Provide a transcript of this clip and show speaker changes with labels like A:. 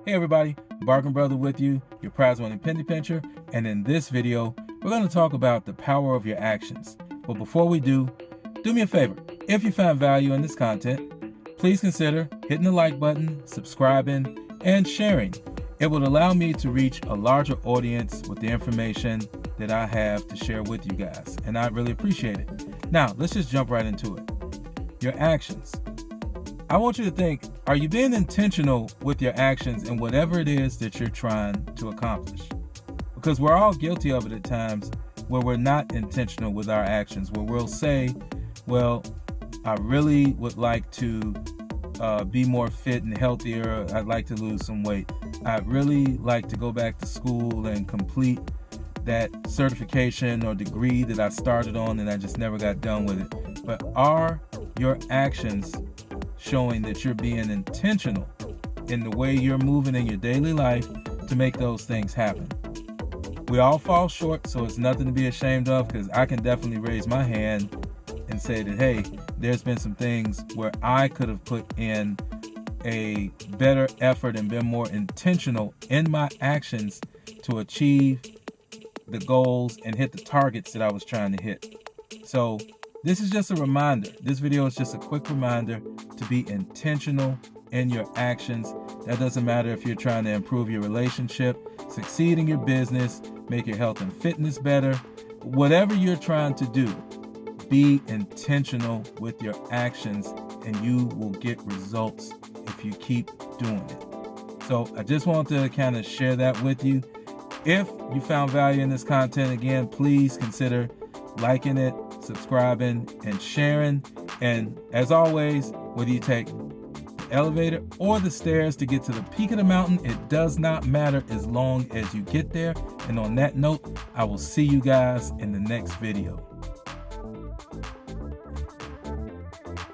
A: Hey everybody, Barking Brother with you, your prize winning penny pincher, and in this video, we're going to talk about the power of your actions. But before we do me a favor. If you found value in this content, please consider hitting the like button, subscribing, and sharing. It would allow me to reach a larger audience with the information that I have to share with you guys, and I really appreciate it. Now, let's just jump right into it. Your actions. I want you to think, are you being intentional with your actions in whatever it is that you're trying to accomplish? Because we're all guilty of it at times where we're not intentional with our actions, where we'll say, well, I really would like to be more fit and healthier. I'd like to lose some weight. I'd really like to go back to school and complete that certification or degree that I started on and I just never got done with it. But are your actions showing that you're being intentional in the way you're moving in your daily life to make those things happen? We all fall short, so it's nothing to be ashamed of, because I can definitely raise my hand and say that, hey, there's been some things where I could have put in a better effort and been more intentional in my actions to achieve the goals and hit the targets that I was trying to hit. So this is just a reminder. This video is just a quick reminder to be intentional in your actions. That doesn't matter if you're trying to improve your relationship, succeed in your business, make your health and fitness better. Whatever you're trying to do, be intentional with your actions and you will get results if you keep doing it. So I just wanted to kind of share that with you. If you found value in this content, again, please consider liking it, subscribing, and sharing. And as always, whether you take the elevator or the stairs to get to the peak of the mountain, it does not matter as long as you get there. And on that note, I will see you guys in the next video.